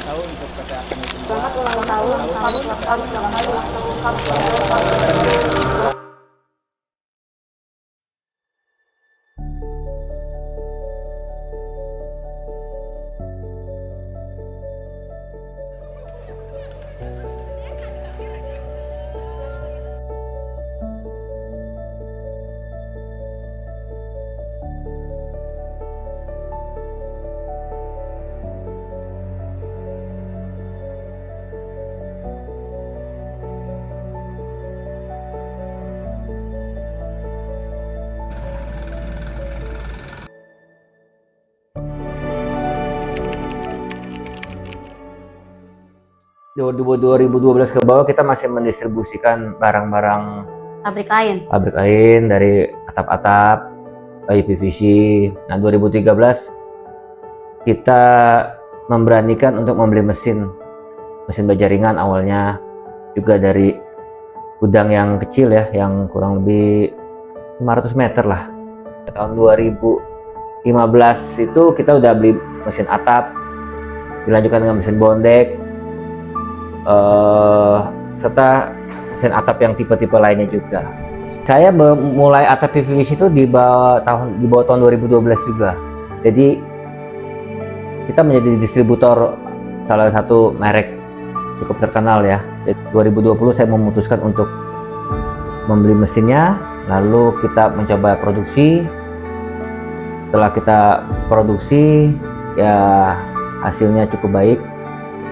tahun untuk kesehatan itu semua. Selamat ulang tahun. Di 2012 ke bawah kita masih mendistribusikan barang-barang Pabrik lain dari atap-atap, kayu PVC. Nah, 2013 kita memberanikan untuk membeli mesin baja ringan awalnya, juga dari gudang yang kecil ya, yang kurang lebih 500 meter lah. Tahun 2015 itu kita udah beli mesin atap, dilanjutkan dengan mesin bondek, serta mesin atap yang tipe-tipe lainnya juga. Saya mulai atap PVC itu di bawah tahun 2012 juga. Jadi kita menjadi distributor salah satu merek cukup terkenal ya. Jadi 2020 saya memutuskan untuk membeli mesinnya, lalu kita mencoba produksi. Setelah kita produksi ya hasilnya cukup baik,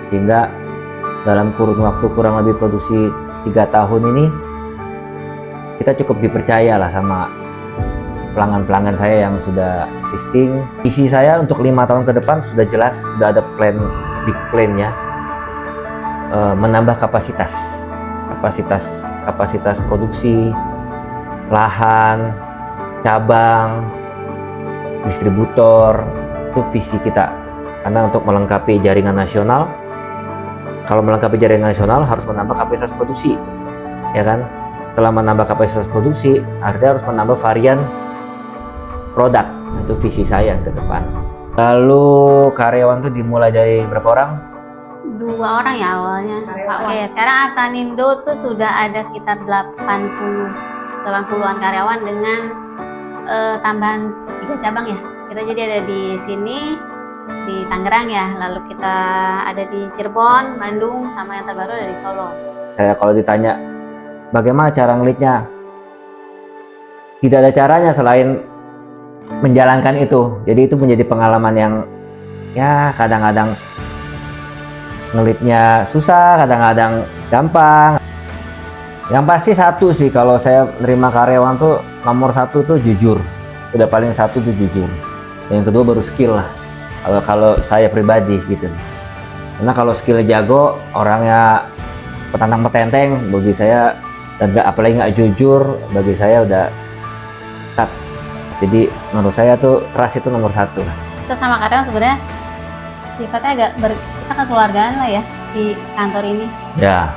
sehingga dalam kurun waktu kurang lebih produksi 3 tahun ini kita cukup dipercaya lah sama pelanggan-pelanggan saya yang sudah existing. Visi saya untuk 5 tahun ke depan sudah jelas, sudah ada big plan ya, menambah kapasitas produksi, lahan, cabang, distributor. Itu visi kita, karena untuk melengkapi jaringan nasional. Kalau melengkapi jaringan nasional harus menambah kapasitas produksi, ya kan? Setelah menambah kapasitas produksi, artinya harus menambah varian produk. Itu visi saya ke depan. Lalu karyawan itu dimulai dari berapa orang? 2 orang ya awalnya. Oke, sekarang Artanindo tuh sudah ada sekitar 80-an karyawan dengan tambahan 3 cabang ya. Kita jadi ada di sini, di Tangerang ya, lalu kita ada di Cirebon, Bandung, sama yang terbaru ada di Solo. Saya kalau ditanya bagaimana cara ngelitnya, tidak ada caranya selain menjalankan itu. Jadi itu menjadi pengalaman yang ya kadang-kadang ngelitnya susah, kadang-kadang gampang. Yang pasti satu sih, kalau saya nerima karyawan tuh nomor 1 tuh jujur. Udah paling 1 tuh jujur. Yang kedua baru skill lah. Kalau saya pribadi gitu. Karena kalau skillnya jago, orangnya petantang petenteng, bagi saya, dan apalagi nggak jujur, bagi saya udah stuck. Jadi menurut saya tuh trust itu nomor 1. Kita sama karyawan sebenarnya sifatnya agak kita kekeluargaan lah ya di kantor ini. Ya,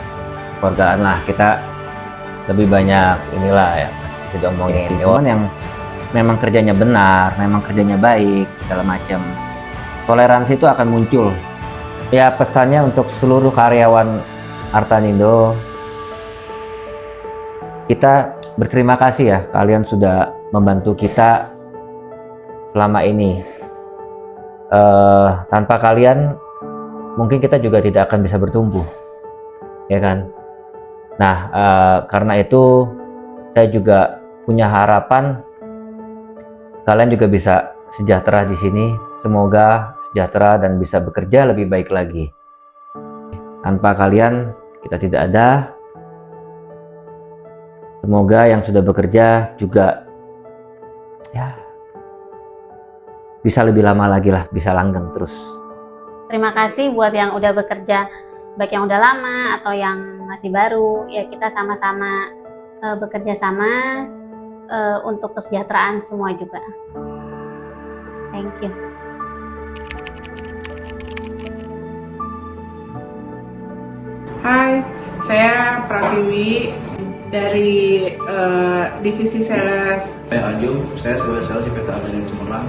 keluargaan lah. Kita lebih banyak inilah ya, kita omongin karyawan yang memang kerjanya benar, memang kerjanya baik, segala macam. Toleransi itu akan muncul. Ya, pesannya untuk seluruh karyawan Artanindo, kita berterima kasih ya, kalian sudah membantu kita selama ini. Tanpa kalian mungkin kita juga tidak akan bisa bertumbuh, ya kan? Nah, karena itu saya juga punya harapan kalian juga bisa sejahtera di sini. Semoga sejahtera dan bisa bekerja lebih baik lagi. Tanpa kalian kita tidak ada. Semoga yang sudah bekerja juga ya bisa lebih lama lagi lah, bisa langgeng terus. Terima kasih buat yang udah bekerja, baik yang udah lama atau yang masih baru. Ya, kita sama-sama bekerja sama untuk kesejahteraan semua juga. Thank you. Hai, saya Pratiwi dari divisi sales. Saya Ajum, saya sebagai sales di PT Artanindo Cemerlang.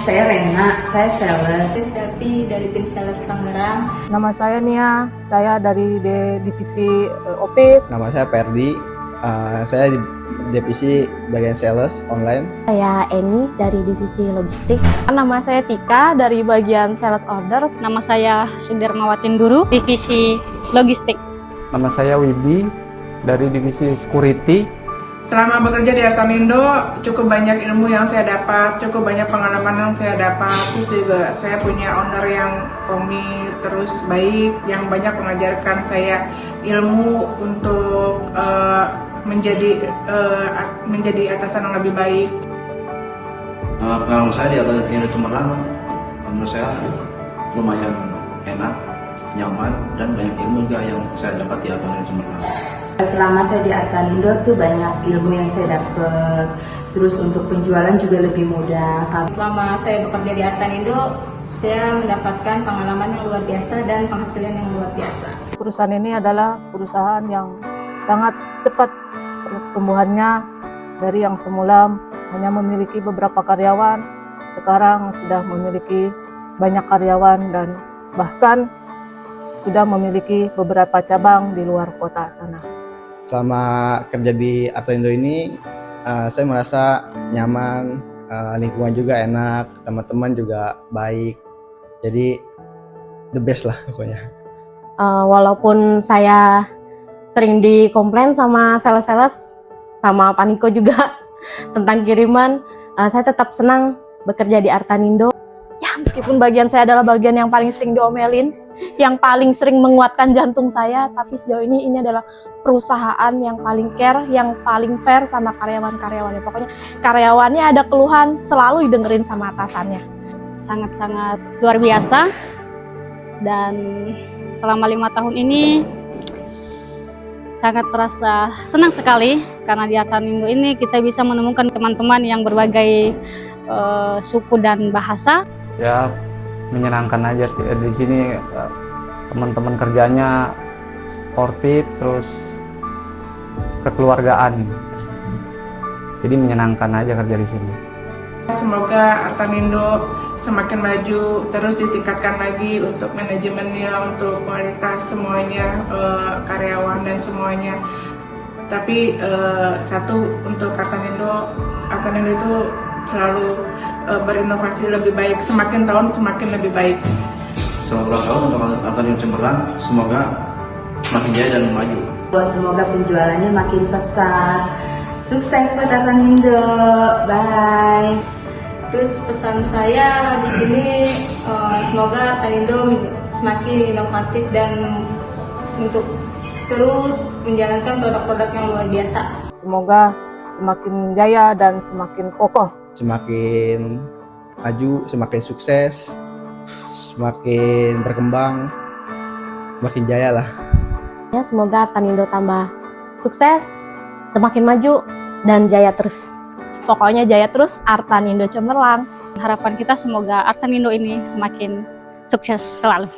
Saya Rena, saya sales. Saya Selvi dari tim sales Tangerang. Nama saya Nia, saya dari divisi Office. Nama saya Perdi, saya di divisi bagian sales online. Saya Eni dari divisi logistik. Nama saya Tika dari bagian sales order. Nama saya Sudirmawatin Duru, divisi logistik. Nama saya Wibi dari divisi security. Selama bekerja di Artanindo, cukup banyak ilmu yang saya dapat, cukup banyak pengalaman yang saya dapat. Terus juga saya punya owner yang komit, terus baik, yang banyak mengajarkan saya ilmu untuk menjadi atasan yang lebih baik. Pengalaman saya di Artanindo Cemerlang, menurut saya lumayan enak, nyaman, dan banyak ilmu juga yang saya dapat di Artanindo Cemerlang. Selama saya di Artanindo tuh banyak ilmu yang saya dapat. Terus untuk penjualan juga lebih mudah. Selama saya bekerja di Artanindo, saya mendapatkan pengalaman yang luar biasa dan penghasilan yang luar biasa. Perusahaan ini adalah perusahaan yang sangat cepat pertumbuhannya, dari yang semula hanya memiliki beberapa karyawan, sekarang sudah memiliki banyak karyawan dan bahkan sudah memiliki beberapa cabang di luar kota sana. Selama kerja di Artanindo ini, saya merasa nyaman, lingkungan juga enak, teman-teman juga baik. Jadi the best lah pokoknya. Walaupun saya sering dikomplain sama sales-sales, sama Pak Niko juga tentang kiriman, saya tetap senang bekerja di Artanindo. Ya, meskipun bagian saya adalah bagian yang paling sering diomelin, yang paling sering menguatkan jantung saya, tapi sejauh ini adalah perusahaan yang paling care, yang paling fair sama karyawan-karyawannya. Pokoknya karyawannya ada keluhan, selalu didengerin sama atasannya. Sangat-sangat luar biasa. Dan selama 5 tahun ini sangat terasa senang sekali, karena di Artanindo ini kita bisa menemukan teman-teman yang berbagai suku dan bahasa. Ya, menyenangkan aja di sini, teman-teman kerjanya sportif, terus kekeluargaan. Jadi menyenangkan aja kerja di sini. Semoga Artanindo semakin maju, terus ditingkatkan lagi untuk manajemennya, untuk kualitas semuanya, karyawan dan semuanya. Tapi satu, untuk Artanindo itu selalu berinovasi lebih baik, semakin tahun semakin lebih baik. Selamat ulang tahun untuk Artanindo Cemerlang, semoga semakin jaya dan maju. Semoga penjualannya makin pesat. Sukses buat Artanindo. Bye. Terus pesan saya di sini, semoga Artanindo semakin inovatif dan untuk terus menjalankan produk-produk yang luar biasa. Semoga semakin jaya dan semakin kokoh. Semakin maju, semakin sukses, semakin berkembang, semakin jaya lah. Ya, semoga Artanindo tambah sukses, semakin maju, dan jaya terus. Pokoknya jaya terus Artanindo Cemerlang. Harapan kita semoga Artanindo ini semakin sukses selalu.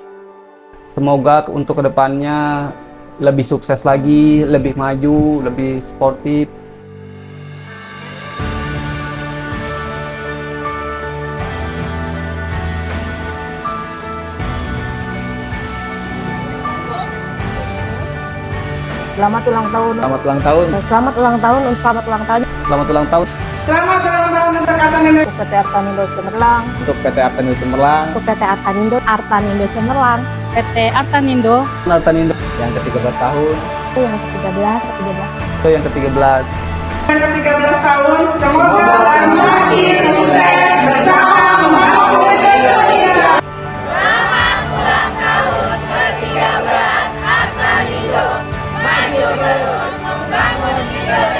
Semoga untuk kedepannya lebih sukses lagi, lebih maju, lebih sportif. Selamat ulang tahun. Selamat ulang tahun. Selamat ulang tahun, selamat ulang tahun. Selamat ulang tahun. Selamat ulang tahun untuk Artanindo. Untuk PT Artanindo Cemerlang. Untuk PT Artanindo Cemerlang. Untuk PT Artanindo, Artanindo Cemerlang. PT Artanindo. Artanindo Yang ke-13 tahun. Yang ke-13, ke-13. yang ke-13. Yang ke-13 tahun, semoga semakin sukses bersama Indonesia. Selamat ulang tahun ke-13 Artanindo, maju terus membangun Indonesia.